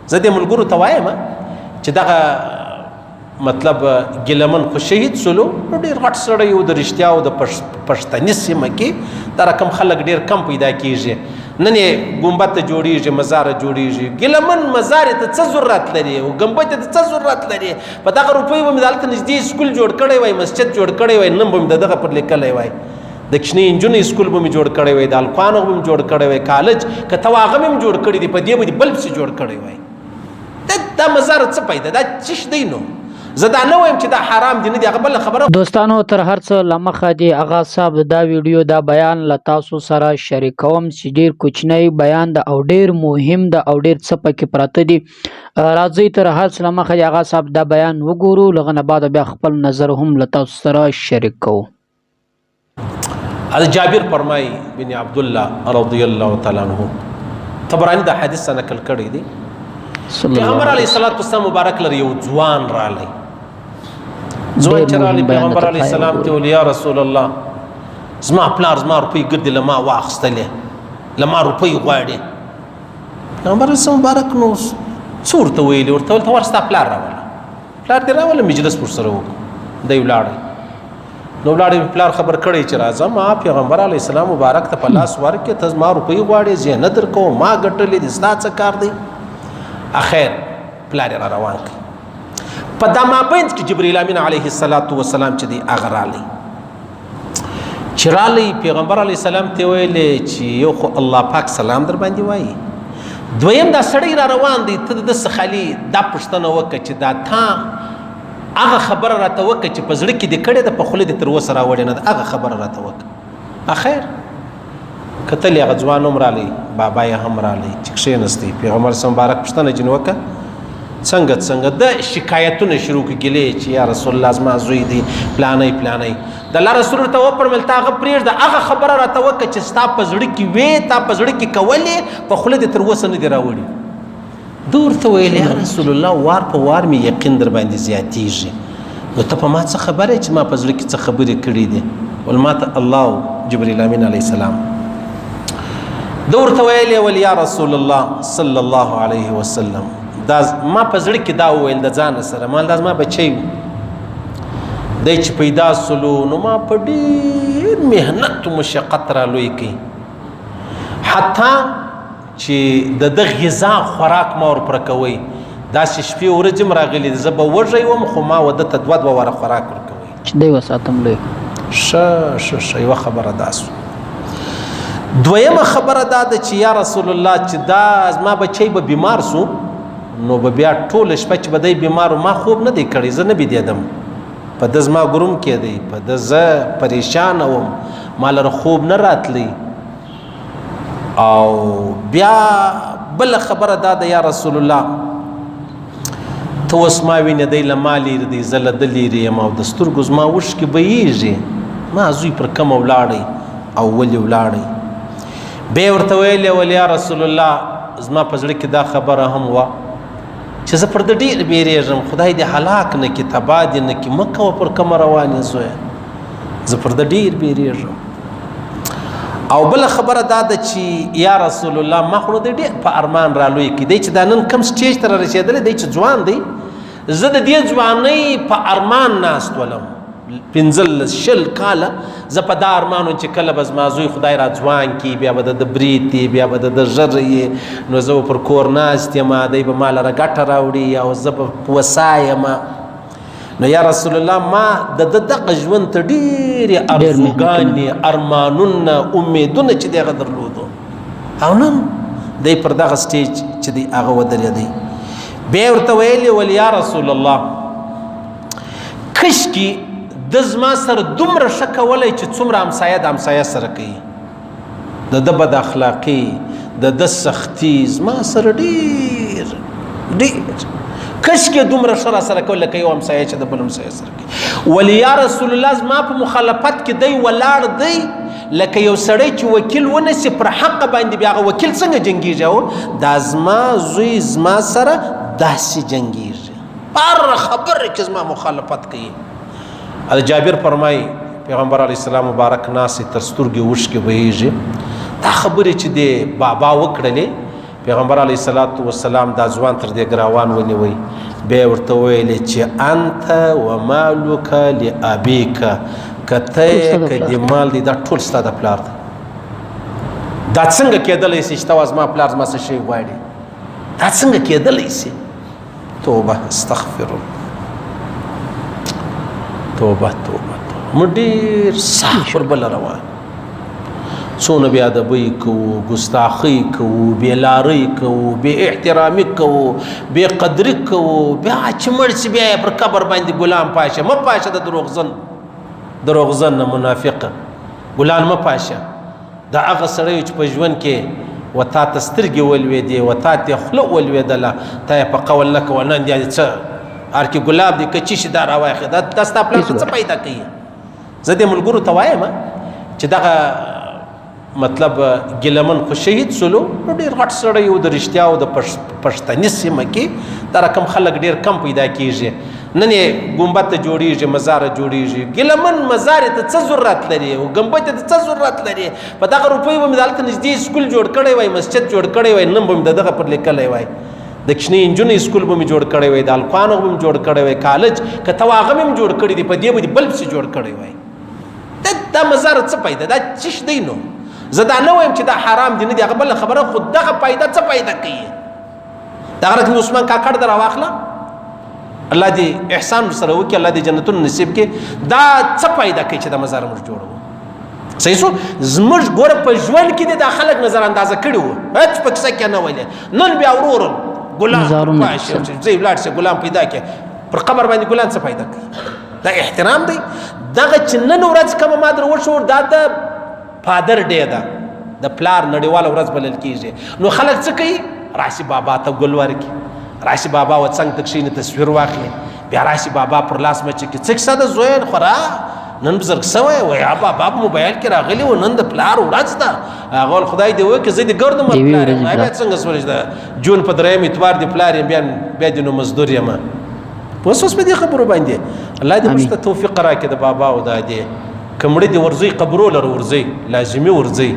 زه دې ملګرو ته وایم چې دغه مطلب ګیلمن خو شهید سولو ډېر غټ سړی و د رښتیا او د پښتني سیمه کې دا رقم خلک ډېر کم پیدا کېږي. نن یې ګمبد ته جوړېږي، مزار جوړېږي. ګیلمن مزار ته څه ضرورت لري او ګمبد ته څه ضرورت لري؟ په دغه روپیو به مې دلته نږدې سکول جوړ کړی وای، مسجد جوړ کړی وای، نن به مې د دغه پر لیکلی وای، د کوچنۍ نجونې سکول به مې جوړ کړی وای، د هلکانو به مې جوړ کړی وای، کالج که ته هغه مې جوړ کړی دی، په دې به دې بل پسې جوړ کړی وای. دا مزار څه پیدا، دا څه دی؟ نو زه دا نه وایم چې دا حرام دي، نه دي، هغه بله خبره. دوستانو تر هر څه له مخه دی آغا صاحب دا ویډیو دا بیان له تاسو سره شریکوم چې ډېر کوچنی بیان ده او ډېر مهم ده او ډېر څه پکې پراته دي. راځئ تر هر څه له مخه دی آغا صاحب دا بیان وګورو، لږ نه بعد بیا خپل نظر هم له تاسو سره شریک کوو. حضرت جابر فرمایي بن عبدالله رضی الله تعالی عنہ، طبراني دا حدیث نقل کړی دی. پیغمبر علیه الصلاۃ والسلام مبارک لري یو ځوان رالی، ځوان چې رالی پیغمبر علیه السلام ته ویل یا رسول الله زما پلار زما روپۍ ګردې له ما واخیستلې، له ما روپۍ غواړي. پیغمبر علیه السلام مبارک نو څه ورته ویلي؟ ورته ویل ته ور ستا پلار راوله، پلار دې راوله، مجلس ورسره وکړو. دی ولاړی، نو ولاړی پلار خبر کړی چې راځه ما پیغمبر علیه السلام مبارک ته په لاس ورکړې، ته زما روپۍ غواړې، زه یې نه درکوم، ما ګټلې دي، ستا څه کار دی؟ اخیر پلار را روان کړ. په دا مابینځ کې جبرئیل امین علیه السلام چې دی هغه رالی، چې رالی پیغمبر علیه السلام ته ویلې چې یو خو الله پاک سلام در باندې وایي، دویم دا سړی را روان دی، ته د څه خالي دا پوښتنه وکړه چې دا تا هغه خبره راته وکړه چې په زړه کې دې کړې ده، په خوله دې تر اوسه راوړې نه ده، هغه خبره راته وکړه. اخیر کتل هغه ځوان هم رالی، بابا یې هم رالی، چې کښېنستی. پیغمبر صلی مبارک پوښتنه ځینې وکړه څنګه د شکایتونه شروع کړي ګیلې چې یا رسول الله زما زوی دی پلانی پلانی. د الله رسول ورته وفرمیل ته هغه پرېږده، هغه خبره راته وکړه چې ستا په زړه کې وې، تا په زړه کې کولې، په خوله دې تر اوسه نه دې راوړي. ده ورته ویل یا رسول الله وار په وار مې یقین در باندې زیاتېږي، نو ته په ما څه خبره چې ما په زړه کې څه خبرې کړي دي؟ ول ما ته الله جبرئیل امین علیه السلام ده ورته ویلې ول یا رسول الله صلی الله علیه وسلم دا ما په زړه کې دا وویل د ځانه سره، ما دا زما بچی و، دی چې پیدا سلو نو ما په ډېر محنت و مشقت را لوی کړي، حتی چې د ده غذا خوراک ما ورپوره کوئ، داسې شپې ورځې م راغلي دي، زه به وږی وم خو ما وده ته دوه واره خوراک ورکوئ چې دی وساتم لوی. ښه یوه خبره دا سو. دویمه خبره دا ده چې یا رسول الله چې دا زما بچی به بیمار سو، نو به بیا ټوله شپه چې به دی بیمار و، ما خوب نه دی کړی، زه نه بیدېدم، په ده زما ګروم کېدی، په ده زه پریشانه وم، ما لره خوب نه راتلی. او بیا بله خبره دا ده یا رسول الله ته اوس ما وینې دی له ما لرې دی، زه له ده لرې یم، او د سترګو زما اوښکې بهیږي، ما زوی پر کومه ولاړی او ولې ولاړی؟ بیا ورته ویلې ول یا رسول الله زما په زړه کې دا خبره هم وه چې زه پر ده ډېر بیریږم، خدای دې هلاک نه کړي، تباه دې نه کړي، مه کوه پر کومه روان یې زویه، زه پر ده ډېر بیریږم. او بله خبره دا ده چې یا رسول الله ما خو د ډېر په ارمان را لوی کړي، دی چې دا نن کم سټیج ته را رسېدلی دی چې ځوان دی، زه د دې ځوانۍ په ارمان ناست ولم 15 کاله، زه په دا ارمان وم چې کله به زما زوی خدای را ځوان کړي، بیا به د برید دی، بیا به د ژر یې، نو زه به پر کور ناست یم، دی به ما لره ګټه راوړي او زه به وسا یم. نو یا رسول الله ما د دغه ژوند ته ډېرې ارزوګانې، ارمانونه، امیدونه چې دی هغه درلودو، او نن دی پر دغه سټیج چې دی هغه ودرېدی. بیا ورته ویلې ول یا رسول الله کشکې د زما سره دومره ښه کولی چې څومره همسایه د همسایه سره کوي، د ده بد اخلاقي، د ده سختي زما سره ډېر کشکې دومره ښه را سره کوي لکه یو همسایه چې د بل همسایه سره کوي. ولې یا رسول الله زما په مخالفت کې دی ولاړ دی لکه یو سړی چې وکیل ونیسي پر حق باندې، بیا هغه وکیل څنګه جنګېږي؟ دا زما زوی زما سره داسې جنګېږي، هر خبره کې زما مخالفت کوي. جابر فرمایي پیغمبر علیه السلام مبارک ناست تر سترګې اوښکې بهیږي، دا خبرې چې دی بابا وکړلې، پیغمبر علیه الصلاة والسلام دا ځوان تر دې ګراوان ونیوی بیا یې ورته ویلې چې انت و مالک لابیک که ته یې که دې مال دی دا ټول ستا د پلار دی. دا څنګه کېدلی سي چې ته زما پلار زما څه شی غواړي؟ دا څنګه کېدلی سي؟ توبه استغفر توبه توبه موږ ډېر سخت پر بله روان، څونه بې ادبۍ کوو، ګستاخۍ کوو، بېلارۍ کوو، بې احترامي کوو، بې قدري کوو، بیا چې مړ شي بیا یې پر قبر باندې ګلان پاشه. مه پاشه د دروغزن نه منافقه ګلان مه پاشه. دا هغه سړی چې په ژوند کې و تا ته سترګې ولوېدې، و تا ته خوله ولوېدله، تا یې په قول نه کوه نن یا څه هر کې ګلاب دی که چی شي دا راواخې دا ستا پلار ته څه پیدا کوي؟ زه دې ملګرو ته وایم چې دغه مطلب ګیلمن خو شهید سلو نو ډېر غټ سړی و د رښتیا او د پښتني سیمه کې دا رقم خلک ډېر کم پیدا کېږي. نن یې ګمبد ته جوړېږي، مزاره جوړېږي. ګیلمن مزارې ته څه ضرورت لري او ګمبد ته څه ضرورت لري؟ په دغه روپیو به مې دلته نږدې سکول جوړ کړی وای، مسجد جوړ کړی وای، نن به مې د دغه پر لیکلی وای، د کوچني نجونې سکول به مې جوړ کړی وای، د هلکانو به مې جوړ کړی وای، کالج که ته هغه مې هم جوړ کړی دی، په دې به دې بل پسې جوړ کړی وای. دا مزار څه پیدا؟ دا چش دی؟ نو زه دا نه وایم چې دا حرام دی نه دی، هغه بله خبره، خو دغه پیدا څه پیدا کوي؟ دغه رقم عثمان کاکړ در راواخله، الله دې احسان سره وکړي، الله دې جنتونه نصیب کړي. دا څه پیدا کوي چې دا مزار موږ جوړوو؟ صحیح شو. زموږ ګوره په ژوند کې دې دا خلک نظر اندازه کړي وو، هېڅ په کیسه کې نه ویلې. نن بیا ورور ګلان پاشه ځای ولاړ شي ګلان پیدا کړي، پر قبر باندې ګلان څه پیدا کوي؟ دا احترام دی؟ دغه چې نن ورځ کومه ما در وشور دا د فادر ډے ده، د پلار نړیواله ورځ بلل کېږي. نو خلک څه کوي؟ راشي بابا ته ګل ورکړي، راشي بابا و څنګ ته کښېني تصویر واخلي، بیا راشي بابا پر لاس مچ کړي. څه کیسه ده زویه خورا نن بزرګ سوی و یا بابا په موبایل کې راغلی و نن د پلار ورځ ده. هغه ویل خدای دې وکړي زه دې ګردم پلار یم. بیا څنګه سولی چې د جون په درېیم اتوار دې پلار یم، بیا دې نو مزدور یم. اوس په دې خبرو باندې الله دې موږ ته توفیق راکړي د بابا او د ادې. که مړه دې ورځئ قبرو لره ورځئ، لازمي ورځئ.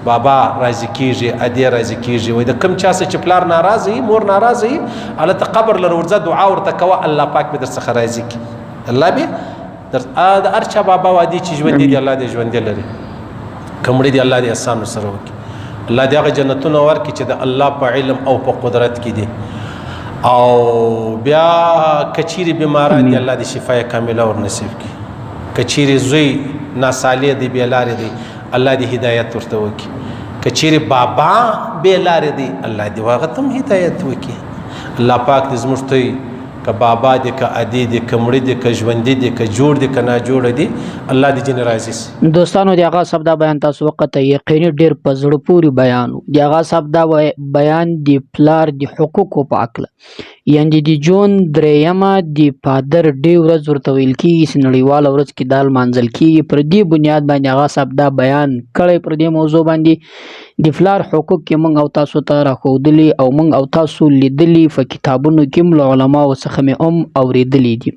بابا راضي کېږي، ادې راضي کېږي. وایي د کوم چا سره چې پلار ناراضه وي، مور ناراضه وي، هلته قبر لره ورځه، دعا ورته کوه، الله پاک به در څخه راضي کړي. الله به د هر چا بابا وادي چې ژوندي دي الله دې ژوندي لري، که مړه دي الله دې احسان ورسره وکړي. الله دې هغه جنتونه ورکړي چې د الله په علم او په قدرت کې دي. او بیا کچیرې بیماران دي الله دې شفای کامله ور نصیب کړي. کچیرې زوی ناسالې دی بې لارې دی الله دې هدایت ورته وکړي. کچیرې بابا بې لارې دی الله دې هغه ته هم هدایت وکړي. الله پاک دې زموږ ته که بابا دی که ادی دی که مړی دی که ژوندي دی که جوړ دی که ناجوړه دی الله دې ځینې راضي سي. دوستانو د هغه صاحب دا بیان تاسو وخت یقیني ډېر په زړه پورې بیان و. د هغه صاحب دا بیان د پلار د حقوقو په هکله، یعنې د جون درېیمه د فادر ډے ورځ ورته ویل کېږي چې نړیواله ورځ کې دا لمانځل کېږي. پر دې بنیاد باندې هغه صاحب دا بیان کړی پر دې موضوع باندې. د پلار حقوق کې موږ او تاسو ته راښودلي او موږ او تاسو لیدلي، په کتابونو کې هم له علماو څخه مې هم اورېدلي دي.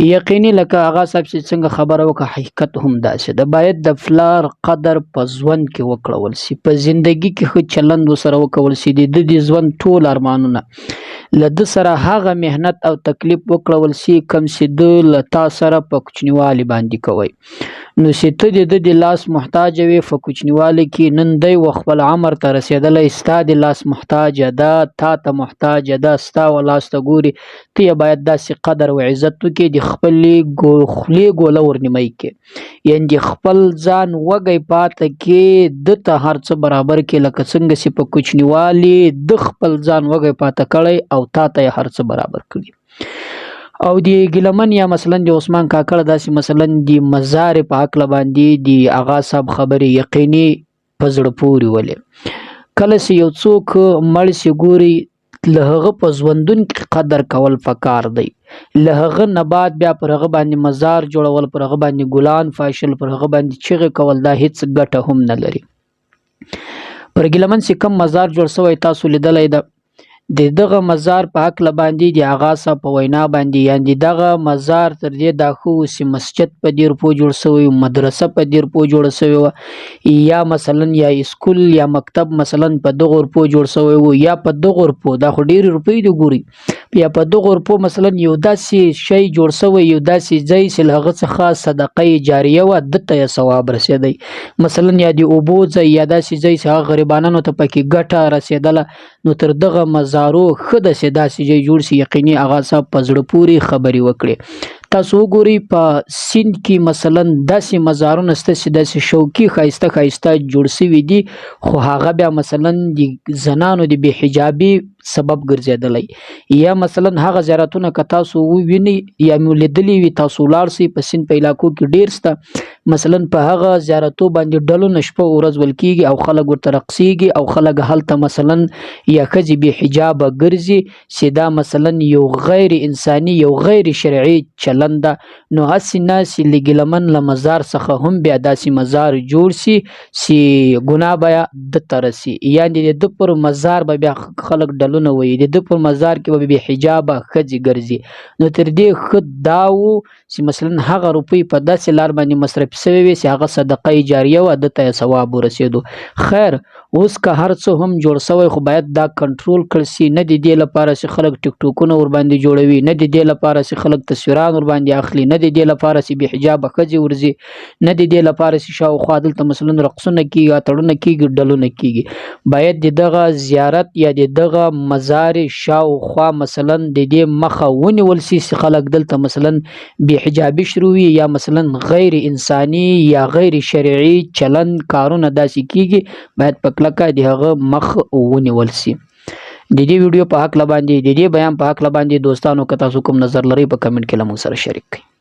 یقیني لکه هغه صاحب چې څنګه خبره وکړه حقیقت هم داسې ده. باید د پلار قدر په ژوند کې وکړول سي، په زندگی کې ښه چلند ورسره وکول سي. د ده د ژوند ټول ارمانونه له ده سره هغه محنت او تکلیف وکړول سي کوم چې ده له تا سره په کوچنیوالي باندې کوئ. نو چې ته د ده د لاس محتاج وې په کوچنیوالي کې، نن دی و خپل عمر ته رسېدلی ستا د لاس محتاجه ده، تا ته محتاجه ده، ستا و لاس ته ګوري. ته یې باید داسې قدر و عزت وکړې، د خپلې خولې ګوله ورنیمۍ کړې، یعنې د خپل ځان وږی پاته کې، ده ته هر څه برابر کړې لکه څنګه چې په کوچنیوالي ده خپل ځان وږی پاته کړی او تا ته یې هر څه برابر کړي. او د ګیلمن یا مثلا د عثمان کاکړ داسې مثلا د مزارې په هکله باندې د اغا صاحب خبرې یقیني په زړه پورې ولې. کله چې یو څوک مړ سي ګوري، له هغه په ژوندون کې قدر کول پکار دی. له هغه نه بعد بیا پر هغه باندې مزار جوړول، پر هغه باندې ګلان فاشل، پر هغه باندې چغې کول، دا هیڅ ګټه هم نه لري. پر ګیلمن چې کم مزار جوړ شوی تاسو لیدلی ده، د دغه مزار په حق باندې د آغا صاحب په وینا باندې یعنی دغه مزار تر دې دا خو چې مسجد په دې روپو جوړ شوی مدرسه په دې روپو جوړ شوی یا مثلا یا اسکول یا مکتب مثلا په دغه روپو جوړ شوی یا په دغه روپو دا خو ډیر روپۍ دی ګوري یا په دغه روپو مثلا یو داسې شی جوړ شوی یو داسې ځای چې هغه څخه صدقه جاریه و دته ثواب رسیدي مثلا یا دی اوبو ځای یا داسې ځای چې غریبانو ته پکې ګټه رسیدله نو تر دغه مزارو خد سي داسې ځای جوړ سي یقیني آغا صاحب په زړه پوري خبري وکړي تاسو وګورئ په سیند کې مثلا داسې مزارونه شته چې داسې شوکي ښایسته جوړ شوي دي خو هغه بیا مثلا د زنانو د بې حجابي سبب ګرځېدلی یا مثلا هغه زیارتونه که تاسو ووینئ یا مو لیدلي وي تاسو ولاړ سئ په سیند په علاقو کې ډېر شته مثلا په هغه زیارتو باندې ډلونه شپه ورځ ول کېږي او خلک ورته رقصېږي او خلک هلته مثلا یا ښځې بې حجابه ګرځي چې دا مثلا یو غیر انساني یو غیر شرعي چلند ده نو هسې نه چې لږې لمن له مزار څخه هم بیا داسې مزار جوړ سي چې ګناه به دته رسي یعنې د ده پر مزار به بیا خلک ډلونه وایي د ده پر مزار کې به بې حجابه ښځې ګرځي نو تر دې ښه دا و چې مثلا هغه روپۍ په داسې لار باندې مصرف شوی وي چې هغه صدقه جاریه وه دته یې ثواب ورسېدو خیر اوس که هر څه هم جوړ شوی خو باید دا کنټرول کړل سي نه د دې لپاره چې خلک ټیک ټوکونه ورباندې جوړوي نه د دې لپاره چې خلک تصویران ورباندې اخلي نه د دې لپاره چې بې حجابه ښځې ورځي نه د دې لپاره چې شاوخوا دلته مثلا رقصونه کېږي اتړونه کېږي ډلونه کېږي باید د دغه زیارت یا د دغه مزار شاوخوا مثلا د دې مخه ونیول سي چې خلک دلته مثلا بې حجابي شروع وي یا مثلا غیر انساني یا غیر شرعي چلند کارونه داسې کېږي باید په کلکه د هغه مخ ونیول سي د دې ویډیو په حق باندې د دې بیان په حق باندې دوستانو که تاسو کوم نظر لرئ په کمنټ کې له موږ سره شریک کړئ